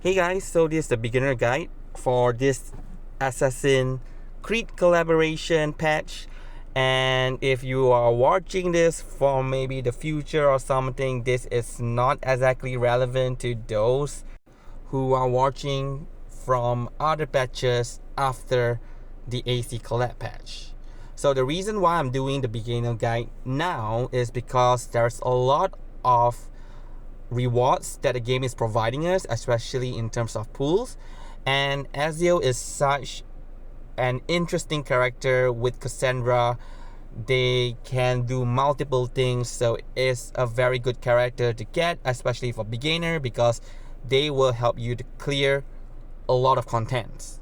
Hey guys, so this is the beginner guide for this Assassin's Creed collaboration patch, and if you are watching this for maybe the future or something, this is not exactly relevant to those who are watching from other patches after the AC Collab patch. So the reason why I'm doing the beginner guide now is because there's a lot of rewards that the game is providing us, especially in terms of pools. And Ezio is such an interesting character with Kassandra. They can do multiple things, so it's a very good character to get, especially for beginner, because they will help you to clear a lot of contents.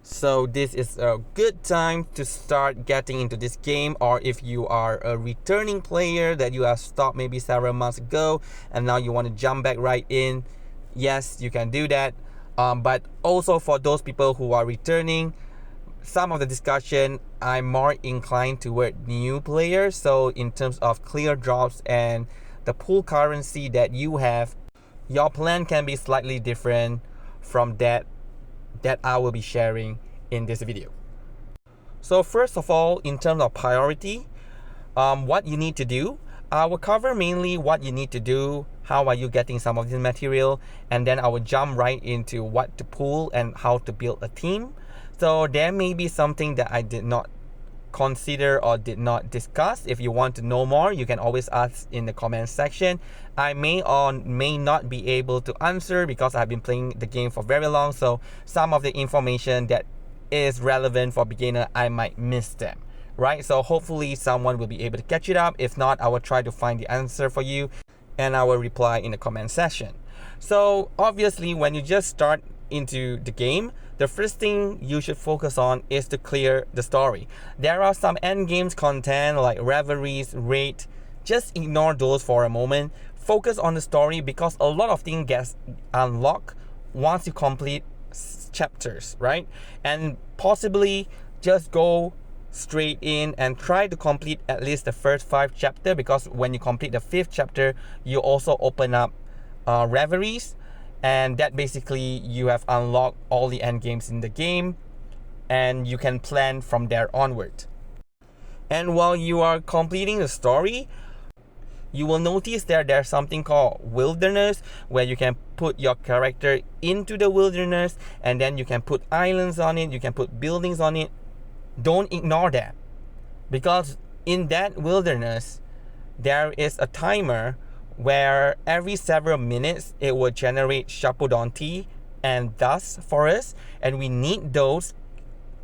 So this is a good time to start getting into this game, or if you are a returning player that you have stopped maybe several months ago and now you want to jump back right in, yes, you can do that. But also for those people who are returning, some of the discussion I'm more inclined toward new players. So in terms of clear drops and the pool currency that you have, your plan can be slightly different from that I will be sharing in this video. So first of all, in terms of priority, what you need to do, I will cover mainly what you need to do, how are you getting some of this material, and then I will jump right into what to pull and how to build a team. So there may be something that I did not consider or did not discuss. If you want to know more, you can always ask in the comment section. I may or may not be able to answer because I've been playing the game for very long, so some of the information that is relevant for beginner, I might miss them, right? So hopefully someone will be able to catch it up. If not, I will try to find the answer for you and I will reply in the comment section. So obviously when you just start into the game, the first thing you should focus on is to clear the story. There are some end games content like reveries, raid. Just ignore those for a moment. Focus on the story because a lot of things get unlocked once you complete chapters, right? And possibly just go straight in and try to complete at least the first 5 chapters, because when you complete the 5th chapter, you also open up reveries, and that basically you have unlocked all the end games in the game and you can plan from there onward. And while you are completing the story, you will notice there's something called wilderness, where you can put your character into the wilderness and then you can put islands on it, you can put buildings on it. Don't ignore that, because in that wilderness there is a timer where every several minutes it will generate Chapeau and dust for us, and we need those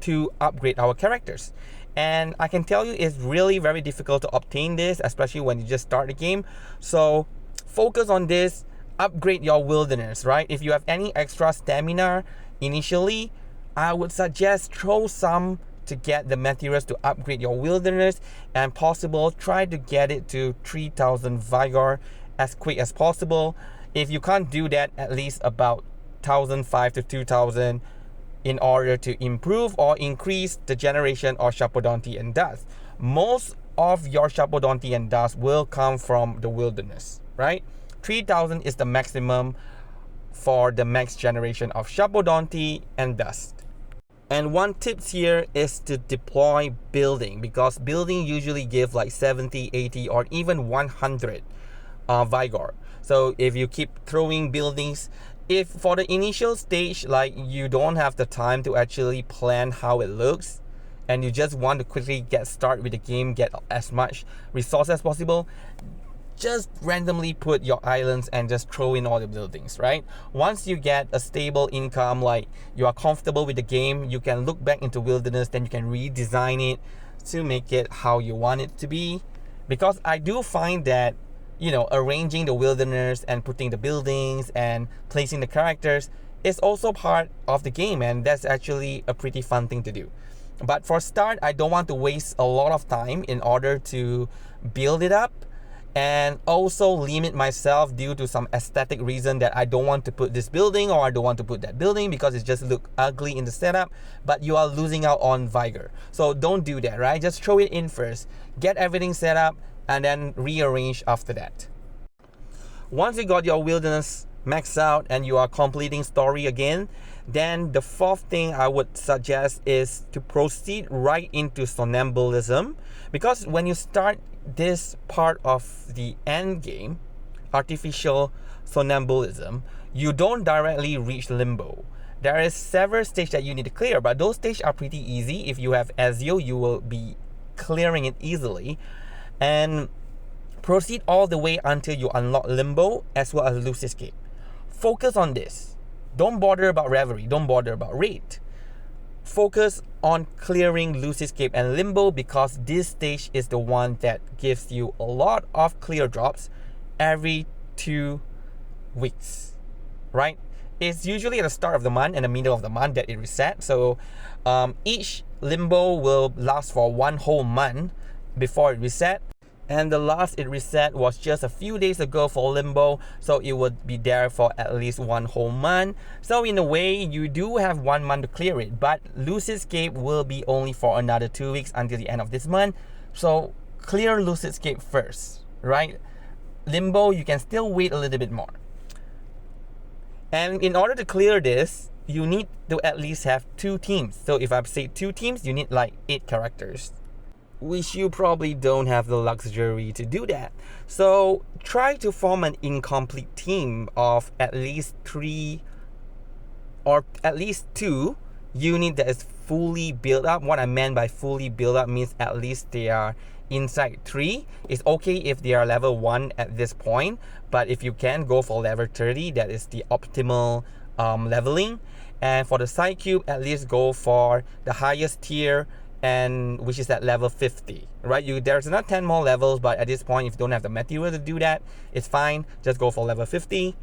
to upgrade our characters. And I can tell you it's really very difficult to obtain this, especially when you just start the game. So focus on this, upgrade your wilderness, right? If you have any extra stamina initially, I would suggest throw some to get the materials to upgrade your wilderness, and possible try to get it to 3000 vigor as quick as possible. If you can't do that, at least about 1005 to 2000 in order to improve or increase the generation of Chapeau and dust. Most of your Chapeau and dust will come from the wilderness, right? 3000 is the maximum for the max generation of Chapeau and dust. And one tips here is to deploy building, because building usually give like 70, 80 or even 100 vigor. So if you keep throwing buildings, if for the initial stage, like you don't have the time to actually plan how it looks and you just want to quickly get started with the game, get as much resources as possible, just randomly put your islands and just throw in all the buildings, right? Once you get a stable income, like you are comfortable with the game, you can look back into wilderness, then you can redesign it to make it how you want it to be. Because I do find that, you know, arranging the wilderness and putting the buildings and placing the characters is also part of the game, and that's actually a pretty fun thing to do. But for start, I don't want to waste a lot of time in order to build it up, and also limit myself due to some aesthetic reason that I don't want to put this building or I don't want to put that building because it just look ugly in the setup, but you are losing out on vigor. So don't do that, right? Just throw it in first, get everything set up, and then rearrange after that. Once you got your wilderness max out and you are completing story again, then the fourth thing I would suggest is to proceed right into somnambulism, because when you start this part of the end game, artificial somnambulism, you don't directly reach limbo. There is several stages that you need to clear, but those stages are pretty easy. If you have Ezio, you will be clearing it easily, and proceed all the way until you unlock limbo as well as loose escape. Focus on this. Don't bother about reverie, don't bother about raid. Focus on clearing loose escape and limbo, because this stage is the one that gives you a lot of clear drops every 2 weeks, right? It's usually at the start of the month and the middle of the month that it resets. So each limbo will last for 1 whole month before it reset. And the last it reset was just a few days ago for limbo, so it would be there for at least 1 whole month. So in a way, you do have 1 month to clear it, but loose escape will be only for another 2 weeks until the end of this month. So clear loose escape first, right? Limbo, you can still wait a little bit more. And in order to clear this, you need to at least have 2 teams. So if I say 2 teams, you need like 8 characters, which you probably don't have the luxury to do that. So try to form an incomplete team of at least 3 or at least 2 unit that is fully built up. What I meant by fully built up means at least they are inside 3. It's okay if they are level 1 at this point, but if you can, go for level 30. That is the optimal leveling. And for the side cube, at least go for the highest tier, and which is at level 50, right? There's not 10 more levels, but at this point, if you don't have the material to do that, it's fine. Just go for level 50.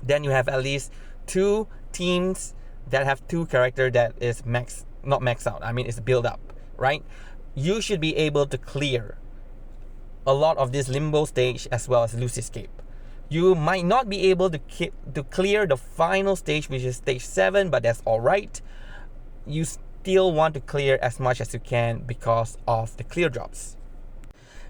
Then you have at least 2 teams that have 2 characters that is not max out. I mean, it's built up, right? You should be able to clear a lot of this limbo stage as well as loose escape. You might not be able to clear the final stage, which is stage 7, but that's all right. You still want to clear as much as you can because of the clear drops.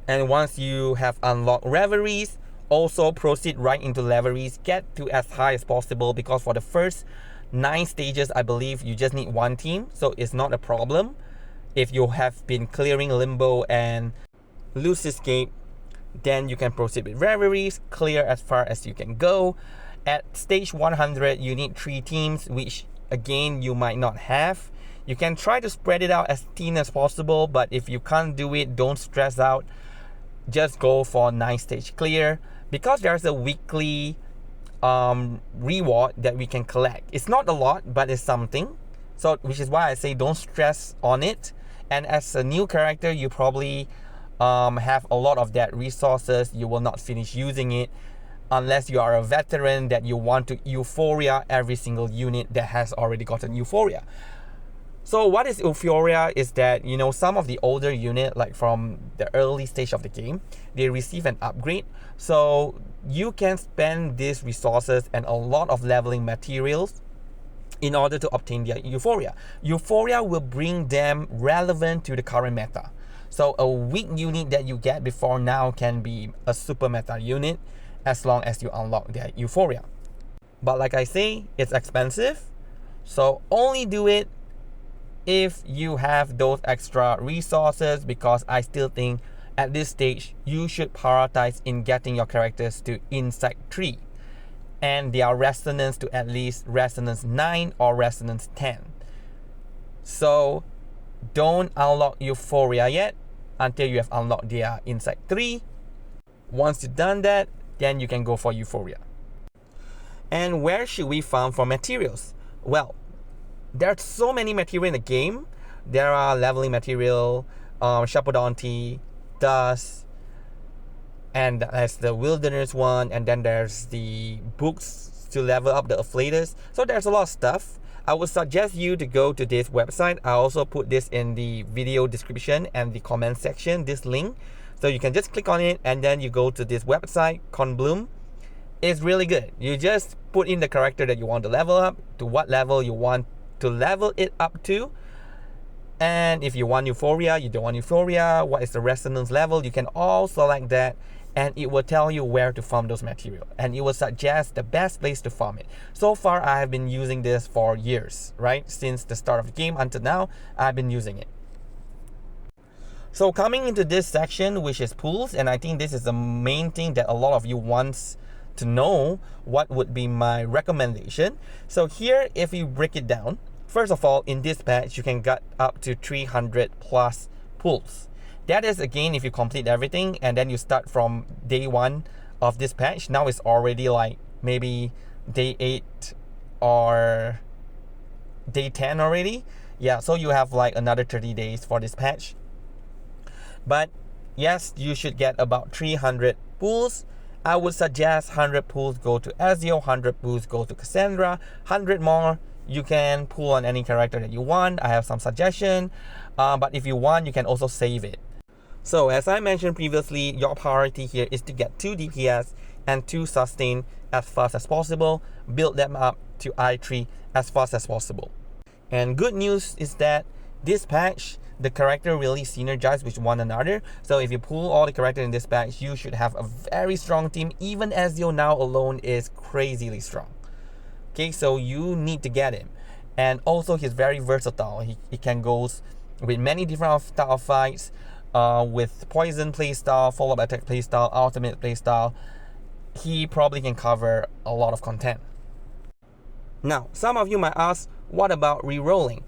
And once you have unlocked reveries, also proceed right into reveries. Get to as high as possible, because for the first 9 stages, I believe you just need 1 team, so it's not a problem. If you have been clearing limbo and loose escape, then you can proceed with reveries, clear as far as you can go. At stage 100, you need 3 teams, which again you might not have. You can try to spread it out as thin as possible, but if you can't do it, don't stress out. Just go for 9 stage clear, because there's a weekly reward that we can collect. It's not a lot, but it's something. So which is why I say don't stress on it. And as a new character, you probably have a lot of that resources. You will not finish using it unless you are a veteran that you want to euphoria every single unit that has already gotten euphoria. So what is euphoria is that, you know, some of the older unit, like from the early stage of the game, they receive an upgrade. So you can spend these resources and a lot of leveling materials in order to obtain their euphoria. Euphoria will bring them relevant to the current meta. So a weak unit that you get before now can be a super meta unit as long as you unlock their euphoria. But like I say, it's expensive. So only do it if you have those extra resources, because I still think at this stage you should prioritize in getting your characters to Insect 3 and their resonance to at least resonance 9 or resonance 10. So don't unlock euphoria yet until you have unlocked their Insect 3. Once you've done that, then you can go for euphoria. And where should we farm for materials? Well, there's so many material in the game. There are leveling material, Shapodonti, Dust, and there's the Wilderness one, and then there's the books to level up the afflators. So there's a lot of stuff. I would suggest you to go to this website. I also put this in the video description and the comment section, this link. So you can just click on it and then you go to this website, Kornblume. It's really good. You just put in the character that you want to level up, to what level you want to level it up to. And if you want euphoria, you don't want euphoria, what is the resonance level, you can all select that and it will tell you where to farm those material, and it will suggest the best place to farm it. So far, I have been using this for years, right? Since the start of the game until now, I've been using it. So coming into this section, which is pools, and I think this is the main thing that a lot of you wants to know, what would be my recommendation. So here, if you break it down, first of all, in this patch, you can get up to 300 plus pools. That is, again, if you complete everything and then you start from day 1 of this patch. Now it's already like maybe day 8 or day 10 already. Yeah, so you have like another 30 days for this patch. But yes, you should get about 300 pools. I would suggest 100 pools go to Ezio, 100 pools go to Kassandra, 100 more you can pull on any character that you want. I have some suggestion, but if you want, you can also save it. So as I mentioned previously, your priority here is to get 2 DPS and 2 sustain as fast as possible. Build them up to I3 as fast as possible. And good news is that this patch, the character really synergize with one another. So if you pull all the characters in this patch, you should have a very strong team. Even Ezio now alone is crazily strong. Okay, so you need to get him. And also he's very versatile. He can go with many different style of fights, with poison playstyle, follow-up attack playstyle, ultimate playstyle. He probably can cover a lot of content. Now, some of you might ask, what about rerolling?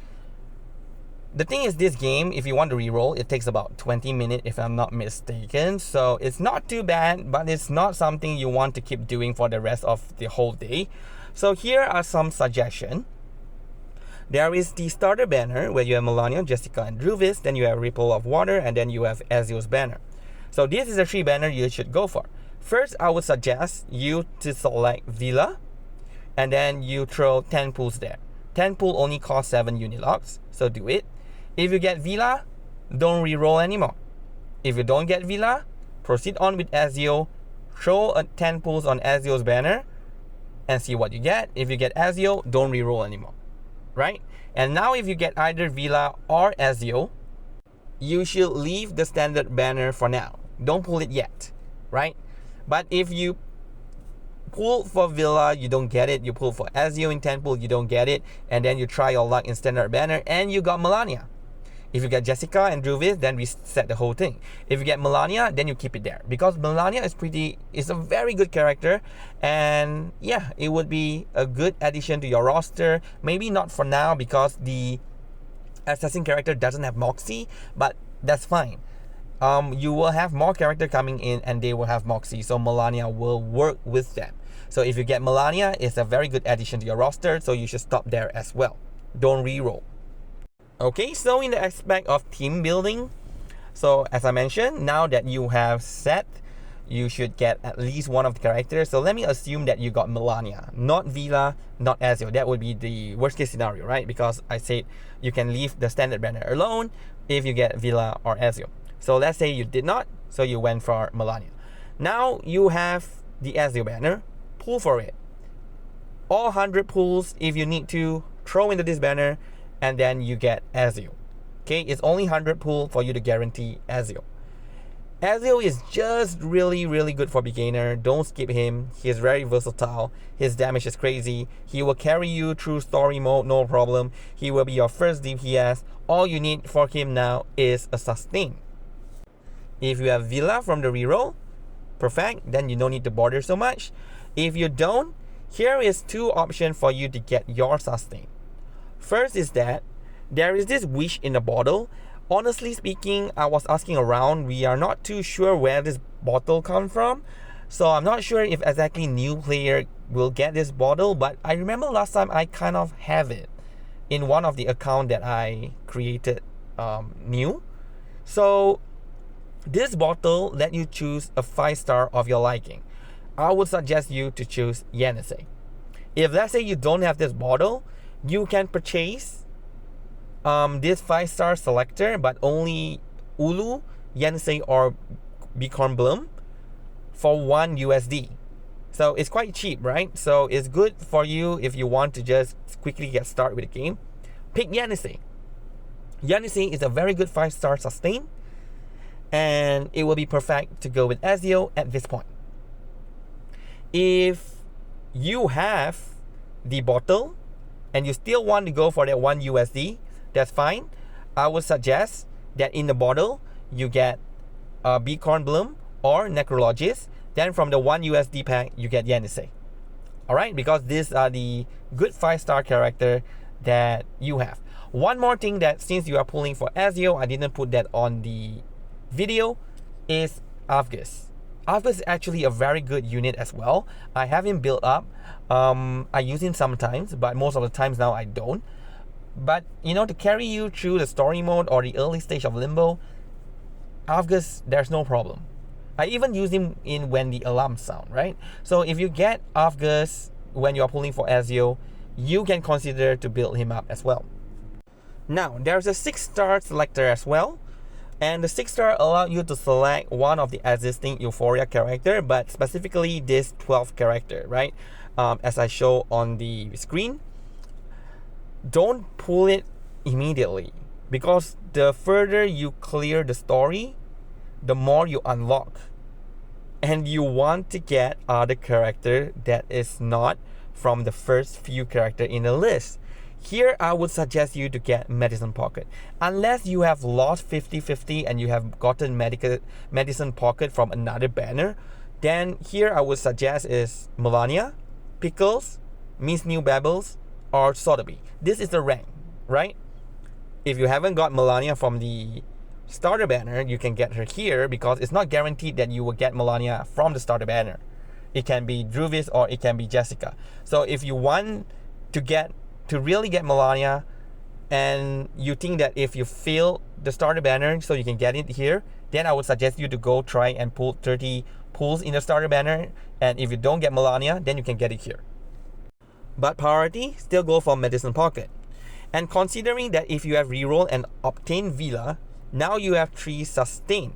The thing is, this game, if you want to reroll, it takes about 20 minutes if I'm not mistaken. So it's not too bad, but it's not something you want to keep doing for the rest of the whole day. So here are some suggestions. There is the starter banner where you have Melania, Jessica, and Druvis. Then you have Ripple of Water, and then you have Ezio's banner. So this is the 3 banner you should go for. First, I would suggest you to select Villa, and then you throw 10 pools there. 10 pool only costs 7 Unilogs, so do it. If you get Villa, don't reroll anymore. If you don't get Villa, proceed on with Ezio, throw 10 pools on Ezio's banner, and see what you get. If you get Ezio, don't reroll anymore. Right? And now if you get either Villa or Ezio, you should leave the standard banner for now. Don't pull it yet. Right? But if you pull for Villa, you don't get it. You pull for Ezio in 10 pool, you don't get it. And then you try your luck in standard banner and you got Melania. If you get Jessica and Druvis, then reset the whole thing. If you get Melania, then you keep it there. Because Melania is a very good character. And yeah, it would be a good addition to your roster. Maybe not for now because the assassin character doesn't have Moxie. But that's fine. You will have more character coming in and they will have Moxie. So Melania will work with them. So if you get Melania, it's a very good addition to your roster. So you should stop there as well. Don't reroll. Okay, so in the aspect of team building, so as I mentioned, now that you have set, you should get at least one of the characters. So let me assume that you got Melania, not Villa, not Ezio. That would be the worst case scenario, right? Because I said you can leave the standard banner alone if you get Villa or Ezio. So let's say you did not, so you went for Melania. Now you have the Ezio banner, pull for it. All 100 pulls, if you need to, throw into this banner, and then you get Ezio. Okay, it's only 100 pull for you to guarantee Ezio. Ezio is just really good for beginner. Don't skip him. He is very versatile. His damage is crazy. He will carry you through story mode, no problem. He will be your first DPS. All you need for him now is a sustain. If you have Villa from the reroll, perfect, then you don't need to bother so much. If you don't, here is 2 options for you to get your sustain. First is that there is this wish in a bottle. Honestly speaking, I was asking around. We are not too sure where this bottle comes from. So I'm not sure if exactly new player will get this bottle. But I remember last time I kind of have it in one of the account that I created new. So this bottle let you choose a 5-star of your liking. I would suggest you to choose Yenisei. If let's say you don't have this bottle, you can purchase this 5-star selector, but only Ulu, Yenisei, or Kornblume for 1 USD. So it's quite cheap, right? So it's good for you if you want to just quickly get started with the game. Pick Yenisei. Yenisei is a very good 5-star sustain. and it will be perfect to go with Ezio at this point. If you have the bottle and you still want to go for that 1 USD, that's fine. I would suggest that in the bottle you get B Kornblume or Necrologist. Then from the 1 USD pack you get Yenisei. Alright, because these are the good 5-star character that you have. One more thing that since you are pulling for Ezio, I didn't put that on the video, is Avgus. Avgus is actually a very good unit as well. I have him built up. I use him sometimes, but most of the times now I don't. But you know, to carry you through the story mode or the early stage of Limbo, Avgus, there's no problem. I even use him in when the alarms sound, right? So if you get Avgus when you're pulling for Ezio, you can consider to build him up as well. Now, there's a 6-star selector as well. And the 6-star allows you to select one of the existing Euphoria character, but specifically this 12th character, right? As I show on the screen. Don't pull it immediately, because the further you clear the story, the more you unlock. And you want to get other character that is not from the first few character in the list. Here, I would suggest you to get Medicine Pocket. Unless you have lost 50-50 and you have gotten Medicine Pocket from another banner, then here I would suggest is Melania, Pickles, Miss New Babbles, or Sotheby. This is the rank, right? If you haven't got Melania from the starter banner, you can get her here, because it's not guaranteed that you will get Melania from the starter banner. It can be Druvis or it can be Jessica. So if you want to really get Melania, and you think that if you fill the starter banner so you can get it here, then I would suggest you to go try and pull 30 pulls in the starter banner, and if you don't get Melania, then you can get it here. But priority, still go for Medicine Pocket. And considering that if you have reroll and obtain Villa, now you have 3 sustain.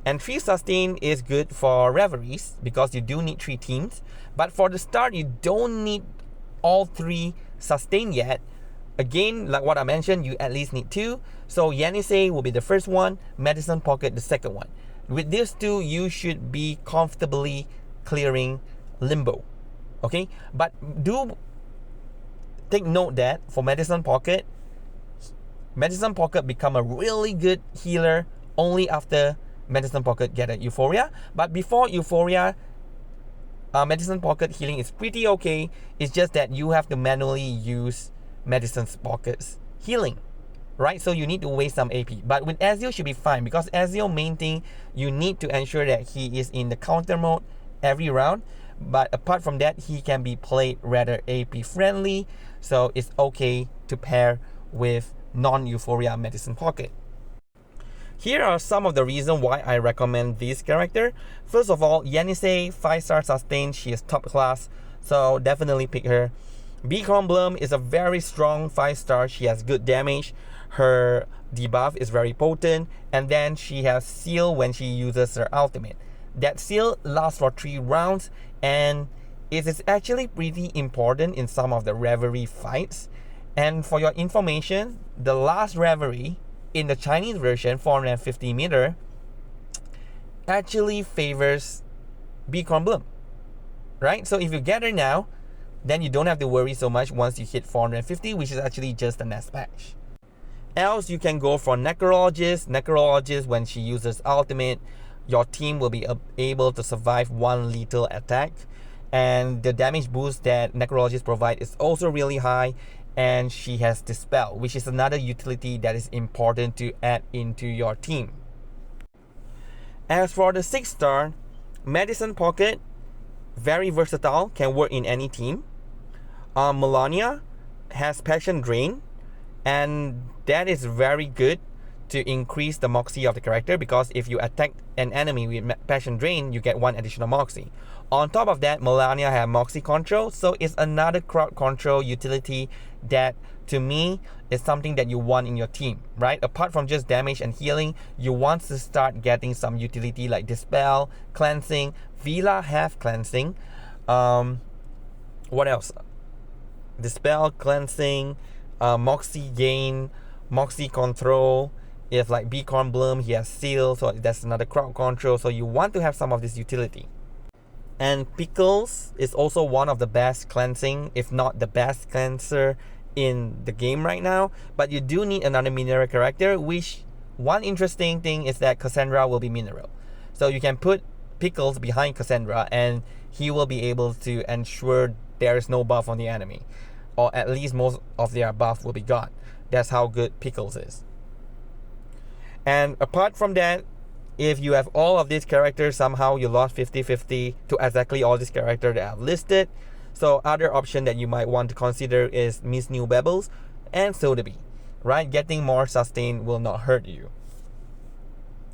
And 3 sustain is good for Reveries, because you do need 3 teams. But for the start, you don't need all 3 sustain yet. Again, like what I mentioned, you at least need 2. So Yenisei will be the first one, Medicine Pocket the second one. With these 2, you should be comfortably clearing Limbo. Okay, but do take note that for Medicine Pocket become a really good healer only after Medicine Pocket get a Euphoria. But before Euphoria, Medicine Pocket healing is pretty okay. It's just that you have to manually use Medicine Pocket's healing, right? So you need to waste some AP. But with Ezio should be fine, because Ezio main thing, you need to ensure that he is in the counter mode every round. But apart from that, he can be played rather AP friendly, so it's okay to pair with non-Euphoria Medicine Pocket. Here are some of the reasons why I recommend this character. First of all, Yenisei, 5-star sustain, she is top class, so definitely pick her. B Kornblume is a very strong 5-star, she has good damage, her debuff is very potent, and then she has seal when she uses her ultimate. That seal lasts for 3 rounds, and it is actually pretty important in some of the Reverie fights. And for your information, the last Reverie in the Chinese version, 450 meter, actually favors B Kornblume, right? So if you get her now, then you don't have to worry so much once you hit 450, which is actually just the next patch. Else, you can go for Necrologist. Necrologist, when she uses ultimate, your team will be able to survive 1 lethal attack, and the damage boost that Necrologist provide is also really high. And she has Dispel, which is another utility that is important to add into your team. As for the 6-star, Medicine Pocket, very versatile, can work in any team. Melania has Passion Drain, and that is very good to increase the Moxie of the character, because if you attack an enemy with Passion Drain, you get 1 additional Moxie. On top of that, Melania has Moxie Control, so it's another crowd control utility that, to me, is something that you want in your team, right? Apart from just damage and healing, you want to start getting some utility like Dispel, Cleansing. Villa have Cleansing. What else? Dispel, Cleansing, Moxie Gain, Moxie Control, If like Kornblume, he has seal, so that's another crowd control. So you want to have some of this utility. And Pickles is also one of the best cleansing, if not the best cleanser in the game right now. But you do need another mineral character, which one interesting thing is that Kassandra will be mineral. So you can put Pickles behind Kassandra and he will be able to ensure there is no buff on the enemy. Or at least most of their buff will be gone. That's how good Pickles is. And apart from that, if you have all of these characters, somehow you lost 50-50 to exactly all these characters that I've listed. So other option that you might want to consider is Miss New Bebbles and Sotheby, right? Getting more sustain will not hurt you.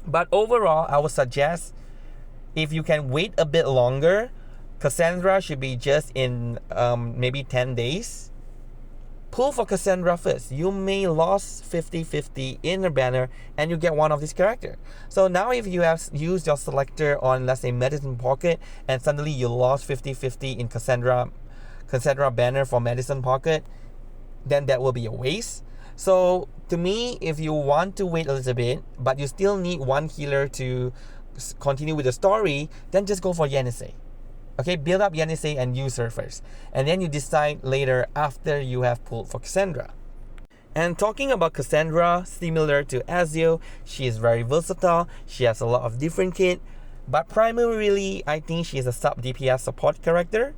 But overall, I would suggest if you can wait a bit longer, Kassandra should be just in maybe 10 days. Pull for Kassandra first. You may lose 50-50 in her banner and you get one of these characters. So now if you have used your selector on, let's say, Medicine Pocket, and suddenly you lost 50-50 in Kassandra banner for Medicine Pocket, then that will be a waste. So to me, if you want to wait a little bit, but you still need one healer to continue with the story, then just go for Yenisei. Okay, build up Yenisei and use her first. And then you decide later after you have pulled for Kassandra. And talking about Kassandra, similar to Ezio, she is very versatile. She has a lot of different kit. But primarily, I think she is a sub DPS support character.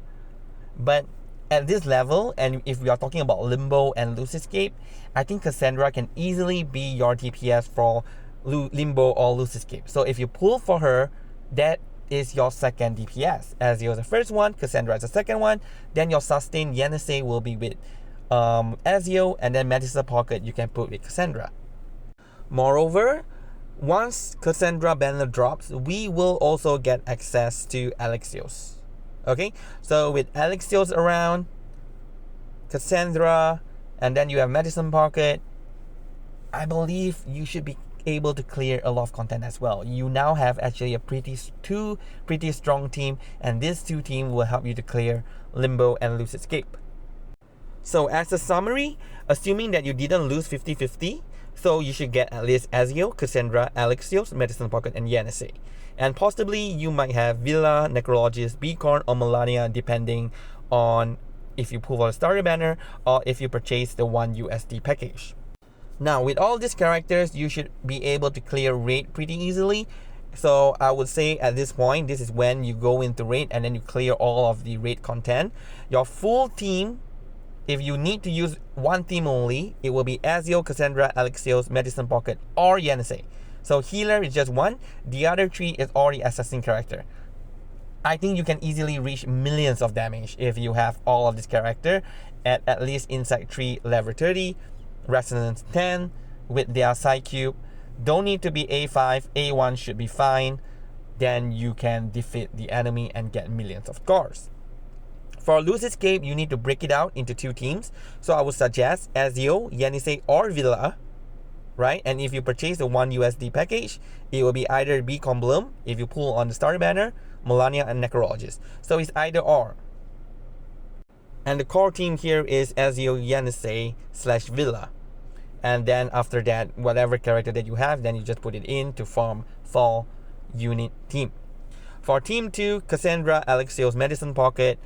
But at this level, and if we are talking about Limbo and Loose Escape, I think Kassandra can easily be your DPS for Limbo or Loose Escape. So if you pull for her, that is your second DPS. Ezio is the first one, Kassandra is the second one. Then your sustain Yenisei will be with Ezio, and then Medicine Pocket you can put with Kassandra. Moreover, once Kassandra banner drops, we will also get access to Alexios. Okay, so with Alexios around, Kassandra, and then you have Medicine Pocket, I believe you should be able to clear a lot of content as well. You now have actually a pretty strong team, and this two team will help you to clear Limbo and Loose Escape. So as a summary, assuming that you didn't lose 50-50, so you should get at least Ezio, Kassandra, Alexios, Medicine Pocket, and Yenisei. And possibly you might have Villa, Necrologist, Beacon, or Melania, depending on if you pull for the starter banner or if you purchase the 1 USD package. Now, with all these characters, you should be able to clear raid pretty easily. So I would say at this point, this is when you go into raid and then you clear all of the raid content. Your full team, if you need to use one team only, it will be Ezio, Kassandra, Alexios, Medicine Pocket, or Yenisei. So healer is just one. The other three is already assassin character. I think you can easily reach millions of damage if you have all of this character at least Insight 3 level 30. Resonance 10 with their side cube. Don't need to be A5, A1 should be fine. Then you can defeat the enemy and get millions of scores. For Loose Escape, you need to break it out into two teams. So I would suggest Ezio, Yenisei, or Villa, right? And if you purchase the 1 USD package, it will be either Kornblume, if you pull on the starter banner, Melania, and Necrologist. So it's either or. And the core team here is Ezio, Yenisei / Villa. And then after that, whatever character that you have, then you just put it in to form 4 unit team. For team 2, Kassandra, Alexios, Medicine Pocket.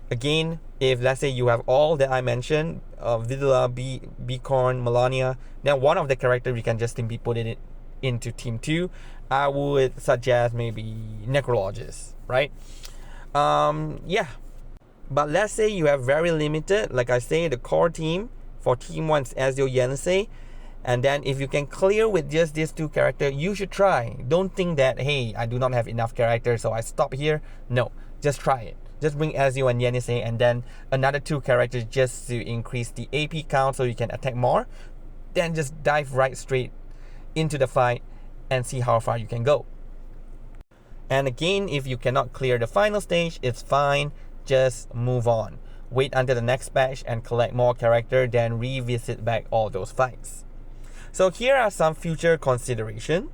Again, if let's say you have all that I mentioned, Villa, Beacon, Melania, then one of the characters you can just simply put it into team 2. I would suggest maybe Necrologist, right? Yeah. But let's say you have very limited, like I say, the core team. For team 1 is Ezio, Yenisei. And then if you can clear with just these two characters, you should try. Don't think that, hey, I do not have enough characters, so I stop here. No, just try it. Just bring Ezio and Yenisei, and then another 2 characters just to increase the AP count so you can attack more. Then just dive right straight into the fight and see how far you can go. And again, if you cannot clear the final stage, it's fine. Just move on. Wait until the next patch and collect more character, then revisit back all those fights. So here are some future consideration.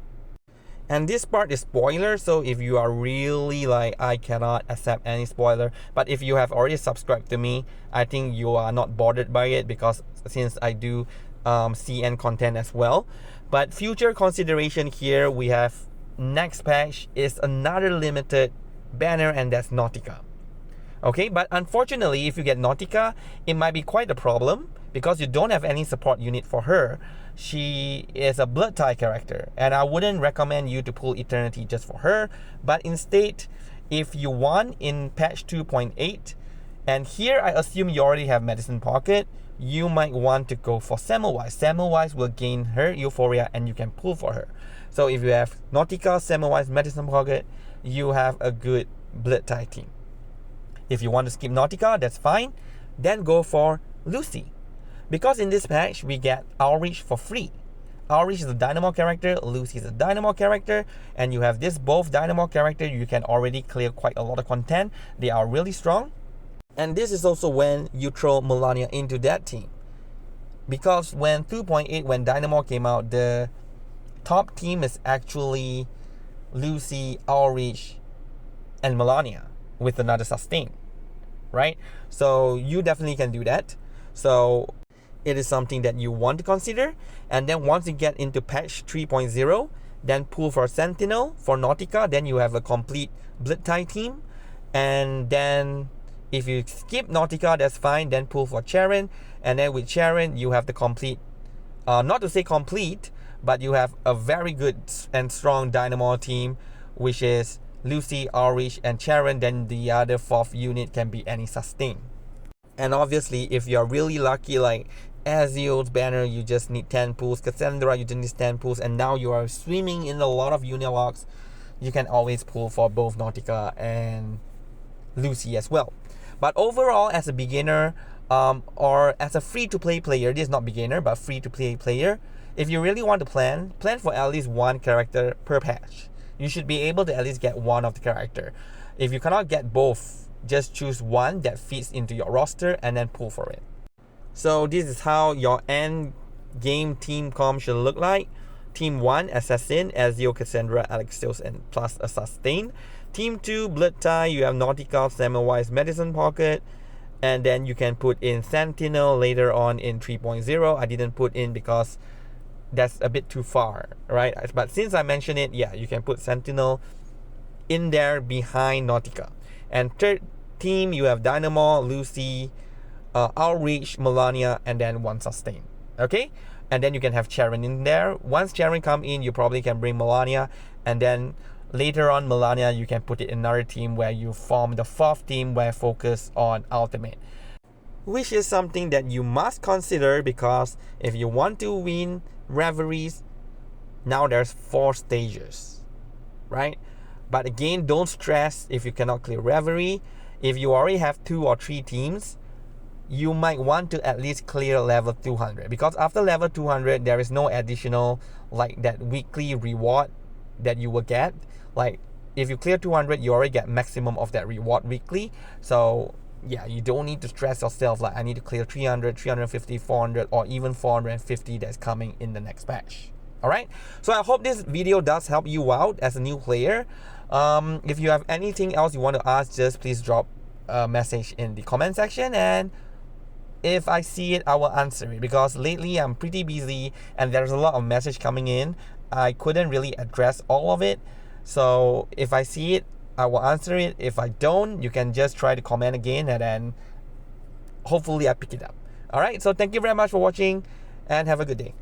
And this part is spoiler, so if you are really like, I cannot accept any spoiler, but if you have already subscribed to me, I think you are not bothered by it, because since I do CN content as well. But future consideration here, we have next patch is another limited banner, and that's Nautica. Okay, but unfortunately, if you get Nautica, it might be quite a problem because you don't have any support unit for her. She is a blood tie character, and I wouldn't recommend you to pull Eternity just for her, but instead, if you want in patch 2.8, and here I assume you already have Medicine Pocket, you might want to go for Semmelweis. Semmelweis will gain her Euphoria and you can pull for her. So if you have Nautica, Semmelweis, Medicine Pocket, you have a good blood tie team. If you want to skip Nautica, that's fine. Then go for Lucy. Because in this patch, we get Outreach for free. Outreach is a Dynamo character, Lucy is a Dynamo character, and you have this both Dynamo character, you can already clear quite a lot of content. They are really strong. And this is also when you throw Melania into that team. Because when 2.8, when Dynamo came out, the top team is actually Lucy, Outreach, and Melania with another sustain, right? So you definitely can do that. So it is something that you want to consider. And then once you get into patch 3.0, then pull for Sentinel, for Nautica, then you have a complete blood tie team. And then if you skip Nautica, that's fine, then pull for Charon. And then with Charon, you have the complete, not to say complete, but you have a very good and strong Dynamo team, which is Lucy, Outreach, and Charon. Then the other fourth unit can be any sustain. And obviously, if you're really lucky, like Alexios banner, you just need 10 pulls. Kassandra, you just need 10 pulls. And now you are swimming in a lot of Unilocks. You can always pull for both Nautica and Lucy as well. But overall, as a beginner, or as a free-to-play player, this is not beginner, but free-to-play player, if you really want to plan for at least one character per patch. You should be able to at least get one of the character. If you cannot get both, just choose one that fits into your roster and then pull for it. So this is how your end game team comp should look like. Team 1, Assassin, Ezio, Kassandra, Alexios, and plus a sustain. Team 2, Blood Tie, you have Nautica, Semmelweis, Medicine Pocket. And then you can put in Sentinel later on in 3.0. I didn't put in because that's a bit too far, right? But since I mentioned it, yeah, you can put Sentinel in there behind Nautica. And third team, you have Dynamo, Lucy, Outreach, Melania, and then one sustain. Okay? And then you can have Charon in there. Once Charon come in, you probably can bring Melania. And then later on, Melania, you can put it in another team where you form the fourth team where focus on Ultimate. Which is something that you must consider, because if you want to win Reveries, now there's 4 stages, right? But again, don't stress if you cannot clear Reverie. If you already have 2 or 3 teams, you might want to at least clear level 200, because after level 200 there is no additional like that weekly reward that you will get. Like if you clear 200, you already get maximum of that reward weekly. So yeah, you don't need to stress yourself like I need to clear 300, 350, 400, or even 450 that's coming in the next patch. Alright, so I hope this video does help you out as a new player. If you have anything else you want to ask, just please drop a message in the comment section, and if I see it, I will answer it, because lately I'm pretty busy and there's a lot of message coming in. I couldn't really address all of it. So if I see it, I will answer it. If I don't, you can just try to comment again, and then hopefully I pick it up. Alright, so thank you very much for watching and have a good day.